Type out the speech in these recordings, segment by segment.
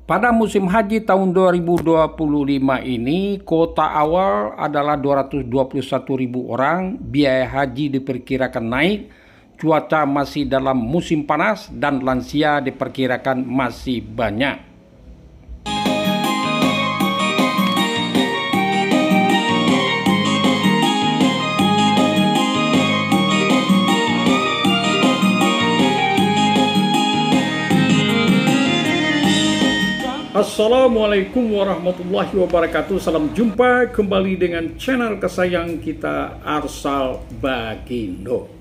Pada musim haji tahun 2025 ini, kuota awal adalah 221.000 orang, biaya haji diperkirakan naik, cuaca masih dalam musim panas, dan lansia diperkirakan masih banyak. Assalamualaikum warahmatullahi wabarakatuh. Salam jumpa kembali dengan channel kesayangan kita, Arsal Bagindo.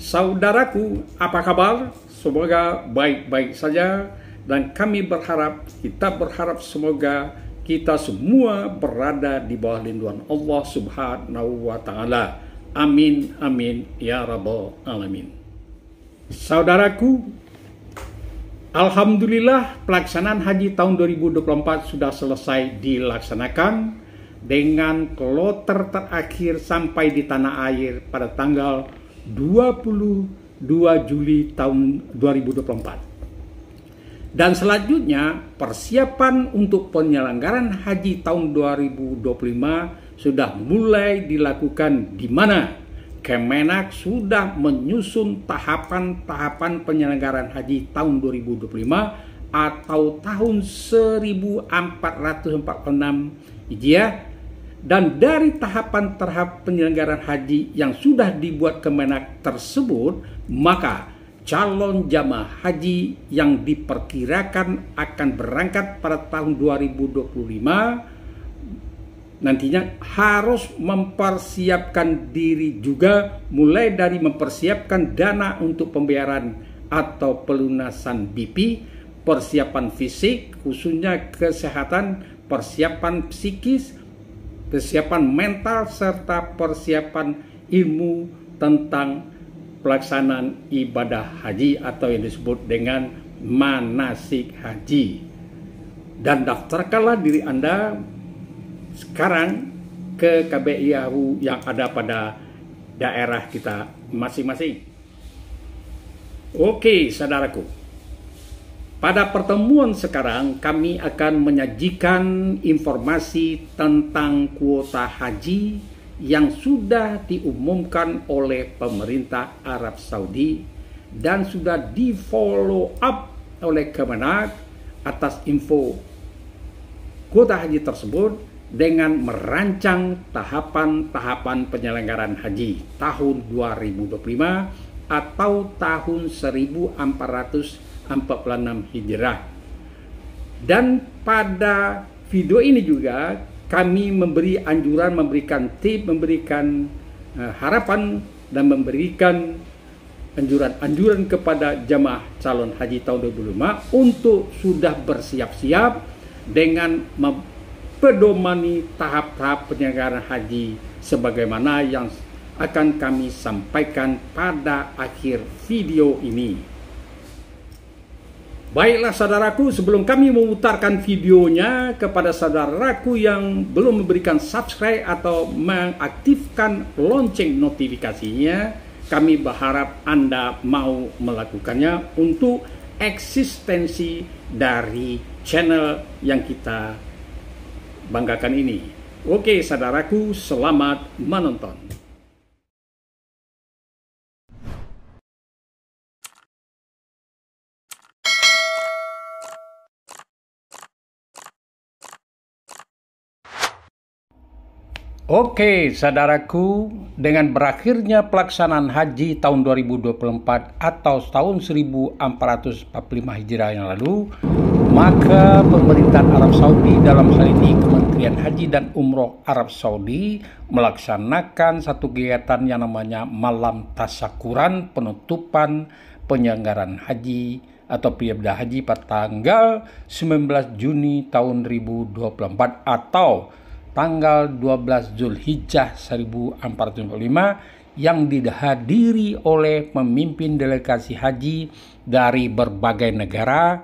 Saudaraku, apa kabar? Semoga baik-baik saja, dan kita berharap semoga kita semua berada di bawah lindungan Allah Subhanahu wa Ta'ala. Amin amin ya rabbal alamin. Saudaraku, alhamdulillah, pelaksanaan haji tahun 2024 sudah selesai dilaksanakan dengan kloter terakhir sampai di tanah air pada tanggal 22 Juli tahun 2024. Dan selanjutnya, persiapan untuk penyelenggaraan haji tahun 2025 sudah mulai dilakukan, di mana Kemenak sudah menyusun tahapan-tahapan penyelenggaraan haji tahun 2025 atau tahun 1446 Hijriah, dan dari tahapan-tahap penyelenggaraan haji yang sudah dibuat Kemenak tersebut, maka calon jamaah haji yang diperkirakan akan berangkat pada tahun 2025 nantinya harus mempersiapkan diri juga, mulai dari mempersiapkan dana untuk pembayaran atau pelunasan BP, persiapan fisik khususnya kesehatan, persiapan psikis, persiapan mental, serta persiapan ilmu tentang pelaksanaan ibadah haji atau yang disebut dengan manasik haji. Dan daftarkanlah diri Anda sekarang ke KBIAU yang ada pada daerah kita masing-masing. Oke, saudaraku, pada pertemuan sekarang kami akan menyajikan informasi tentang kuota haji yang sudah diumumkan oleh pemerintah Arab Saudi dan sudah di follow up oleh Kemenak atas info kuota haji tersebut, dengan merancang tahapan-tahapan penyelenggaraan haji tahun 2025 atau tahun 1446 Hijrah. Dan pada video ini juga kami memberi anjuran, memberikan tips, memberikan harapan, dan memberikan anjuran kepada jamaah calon haji tahun 2025 untuk sudah bersiap-siap dengan pedomani tahap-tahap penyelenggaraan haji sebagaimana yang akan kami sampaikan pada akhir video ini. Baiklah saudaraku, sebelum kami memutarkan videonya, kepada saudaraku yang belum memberikan subscribe atau mengaktifkan lonceng notifikasinya, kami berharap Anda mau melakukannya untuk eksistensi dari channel yang kita banggakan ini. Oke saudaraku, selamat menonton. Oke saudaraku, dengan berakhirnya pelaksanaan haji tahun 2024 atau tahun 1445 Hijriah yang lalu, maka pemerintahan Arab Saudi, dalam hal ini Kementerian Haji dan Umroh Arab Saudi, melaksanakan satu kegiatan yang namanya Malam Tasyakuran, penutupan penyelenggaraan haji atau ibadah haji pada tanggal 19 Juni tahun 2024 atau tanggal 12 Zulhijjah 1445, yang dihadiri oleh pemimpin delegasi haji dari berbagai negara.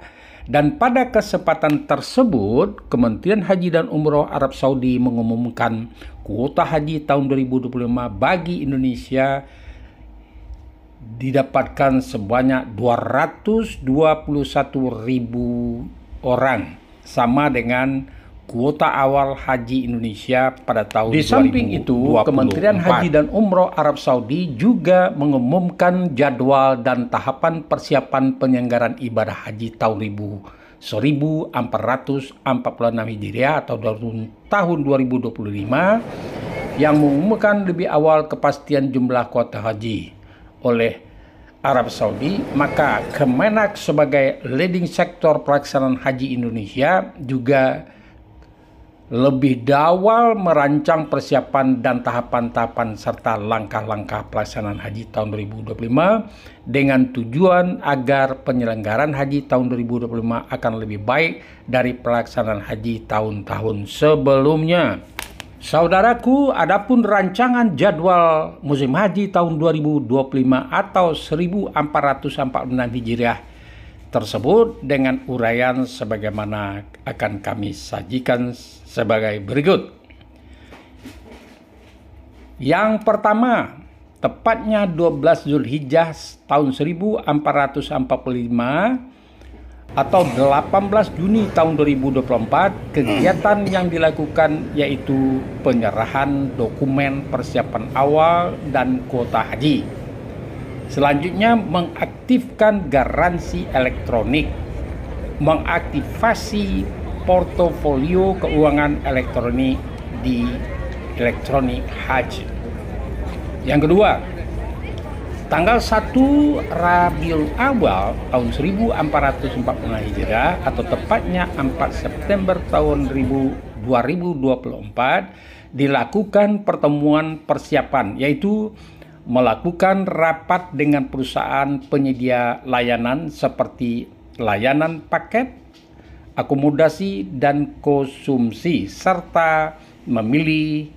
Dan pada kesempatan tersebut, Kementerian Haji dan Umroh Arab Saudi mengumumkan kuota haji tahun 2025 bagi Indonesia didapatkan sebanyak 221.000 orang, sama dengan kuota awal haji Indonesia pada tahun 2024. Di samping itu, Kementerian Haji dan Umroh Arab Saudi juga mengumumkan jadwal dan tahapan persiapan penyelenggaraan ibadah haji tahun 1446 Hijriah atau tahun 2025 yang mengumumkan lebih awal kepastian jumlah kuota haji oleh Arab Saudi. Maka Kemenak sebagai leading sektor pelaksanaan haji Indonesia juga lebih awal merancang persiapan dan tahapan-tahapan serta langkah-langkah pelaksanaan haji tahun 2025 dengan tujuan agar penyelenggaraan haji tahun 2025 akan lebih baik dari pelaksanaan haji tahun-tahun sebelumnya. Saudaraku, adapun rancangan jadwal musim haji tahun 2025 atau 1446 Hijriah tersebut dengan uraian sebagaimana akan kami sajikan sebagai berikut. Yang pertama, tepatnya 12 Zulhijjah tahun 1445 atau 18 Juni tahun 2024, kegiatan yang dilakukan yaitu penyerahan dokumen persiapan awal dan kuota haji. Selanjutnya, mengaktifkan garansi elektronik, mengaktifasi portofolio keuangan elektronik di Elektronik Haji. Yang kedua, tanggal 1 Rabiul Awal tahun 1446 Hijriah atau tepatnya 4 September tahun 2024 dilakukan pertemuan persiapan, yaitu melakukan rapat dengan perusahaan penyedia layanan seperti layanan paket, akomodasi, dan konsumsi, serta memilih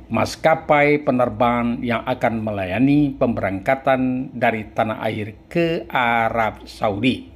maskapai penerbangan yang akan melayani pemberangkatan dari tanah air ke Arab Saudi.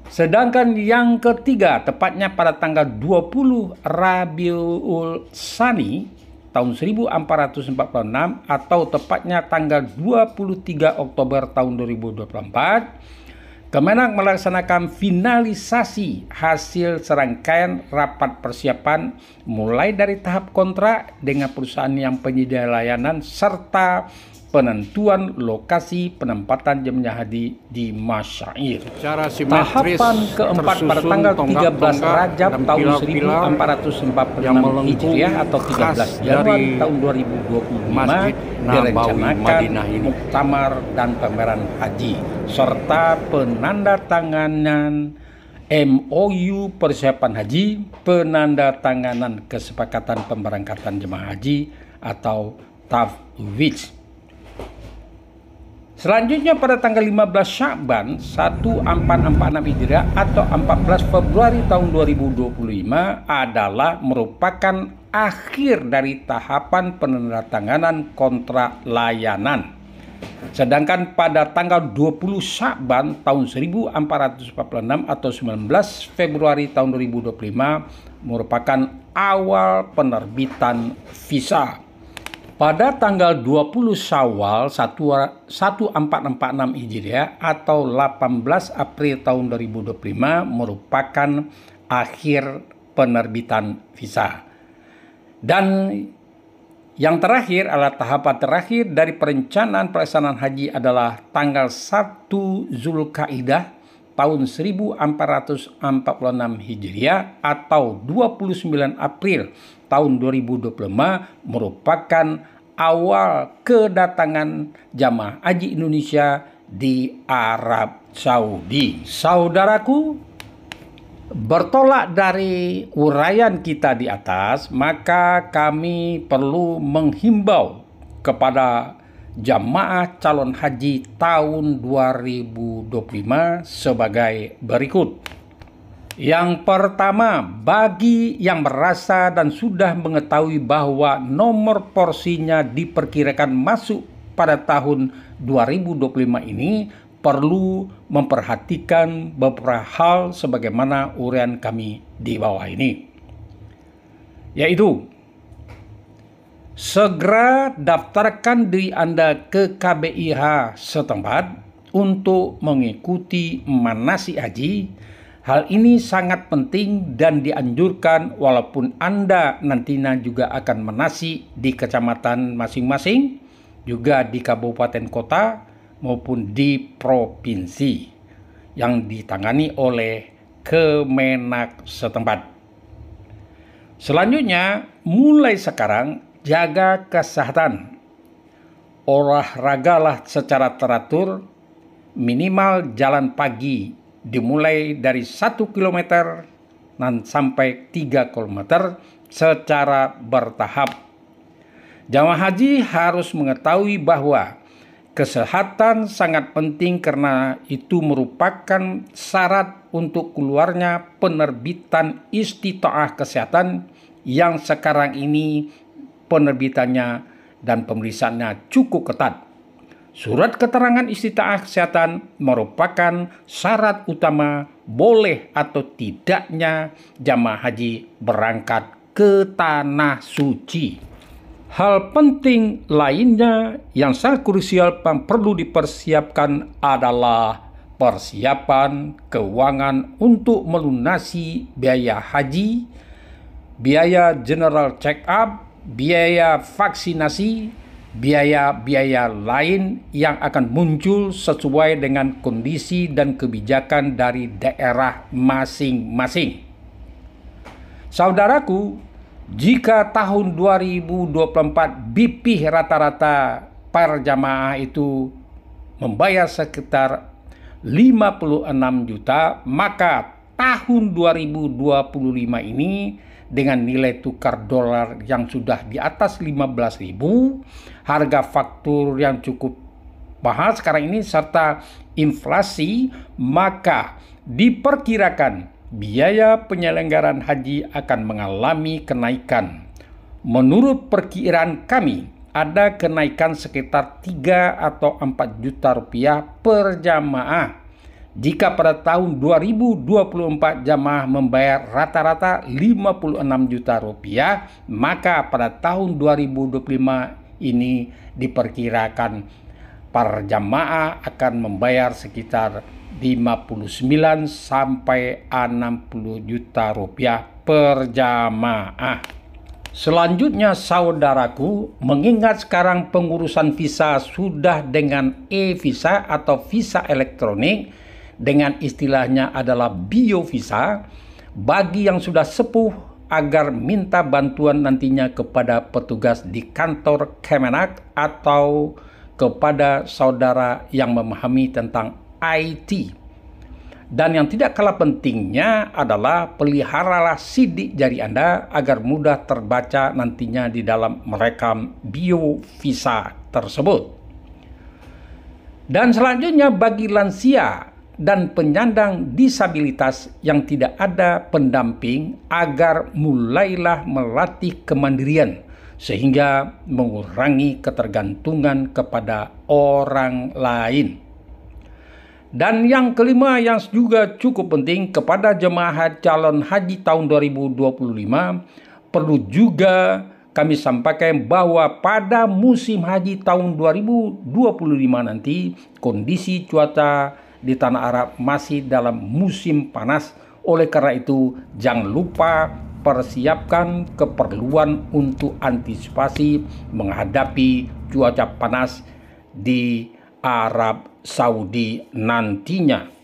Sedangkan yang ketiga, tepatnya pada tanggal 20 Rabiul Tsani tahun 1446 atau tepatnya tanggal 23 Oktober tahun 2024, Kemenak melaksanakan finalisasi hasil serangkaian rapat persiapan mulai dari tahap kontrak dengan perusahaan yang penyedia layanan serta penentuan lokasi penempatan jemaah haji di masyair. Tahapan keempat pada tanggal 13 Rajab tahun 1446 Hijriah atau 13 Januari tahun 2025 direncanakan muktamar dan pameran haji serta penandatanganan MOU persiapan haji, penandatanganan kesepakatan pemberangkatan jemaah haji atau tafwidz. Selanjutnya pada tanggal 15 Sya'ban 1446 Hijriah atau 14 Februari tahun 2025 adalah merupakan akhir dari tahapan penandatanganan kontrak layanan. Sedangkan pada tanggal 20 Sya'ban tahun 1446 atau 19 Februari tahun 2025 merupakan awal penerbitan visa. Pada tanggal 20 Syawal 1446 Hijriah atau 18 April tahun 2025 merupakan akhir penerbitan visa. Dan yang terakhir adalah tahapan terakhir dari perencanaan pelaksanaan haji adalah tanggal 1 Zulkaidah tahun 1446 Hijriah atau 29 April tahun 2025 merupakan awal kedatangan jamaah haji Indonesia di Arab Saudi. Saudaraku, bertolak dari uraian kita di atas, maka kami perlu menghimbau kepada jamaah calon haji tahun 2025 sebagai berikut. Yang pertama, bagi yang merasa dan sudah mengetahui bahwa nomor porsinya diperkirakan masuk pada tahun 2025 ini, perlu memperhatikan beberapa hal sebagaimana uraian kami di bawah ini. Yaitu, segera daftarkan diri Anda ke KBIH setempat untuk mengikuti manasik haji Hal ini sangat penting dan dianjurkan walaupun Anda nantinya juga akan menasi di kecamatan masing-masing, juga di kabupaten kota maupun di provinsi yang ditangani oleh Kemenak setempat. Selanjutnya, mulai sekarang jaga kesehatan. Olahragalah secara teratur, minimal jalan pagi dimulai dari 1 km dan sampai 3 km secara bertahap. Jamaah haji harus mengetahui bahwa kesehatan sangat penting karena itu merupakan syarat untuk keluarnya penerbitan istitaah kesehatan yang sekarang ini penerbitannya dan pemeriksaannya cukup ketat. Surat keterangan istitaah kesehatan merupakan syarat utama boleh atau tidaknya jamaah haji berangkat ke tanah suci. Hal penting lainnya yang sangat krusial yang perlu dipersiapkan adalah persiapan keuangan untuk melunasi biaya haji, biaya general check up, biaya vaksinasi, biaya-biaya lain yang akan muncul sesuai dengan kondisi dan kebijakan dari daerah masing-masing. Saudaraku, jika tahun 2024 BP rata-rata per jamaah itu membayar sekitar 56 juta, maka tahun 2025 ini dengan nilai tukar dolar yang sudah di atas 15.000, harga faktur yang cukup mahal sekarang ini serta inflasi, maka diperkirakan biaya penyelenggaraan haji akan mengalami kenaikan. Menurut perkiraan kami, ada kenaikan sekitar 3 atau 4 juta rupiah per jamaah. Jika pada tahun 2024 jamaah membayar rata-rata 56 juta rupiah, maka pada tahun 2025 ini diperkirakan para jamaah akan membayar sekitar 59 sampai 60 juta rupiah per jamaah. Selanjutnya saudaraku, mengingat sekarang pengurusan visa sudah dengan e-visa atau visa elektronik, dengan istilahnya adalah biovisa, bagi yang sudah sepuh agar minta bantuan nantinya kepada petugas di kantor Kemenak atau kepada saudara yang memahami tentang IT. Dan yang tidak kalah pentingnya adalah peliharalah sidik jari Anda agar mudah terbaca nantinya di dalam merekam biovisa tersebut. Dan selanjutnya bagi lansia dan penyandang disabilitas yang tidak ada pendamping agar mulailah melatih kemandirian sehingga mengurangi ketergantungan kepada orang lain. Dan yang kelima yang juga cukup penting kepada jemaah calon haji tahun 2025, perlu juga kami sampaikan bahwa pada musim haji tahun 2025 nanti kondisi cuaca di tanah Arab masih dalam musim panas. Oleh karena itu jangan lupa persiapkan keperluan untuk antisipasi menghadapi cuaca panas di Arab Saudi nantinya.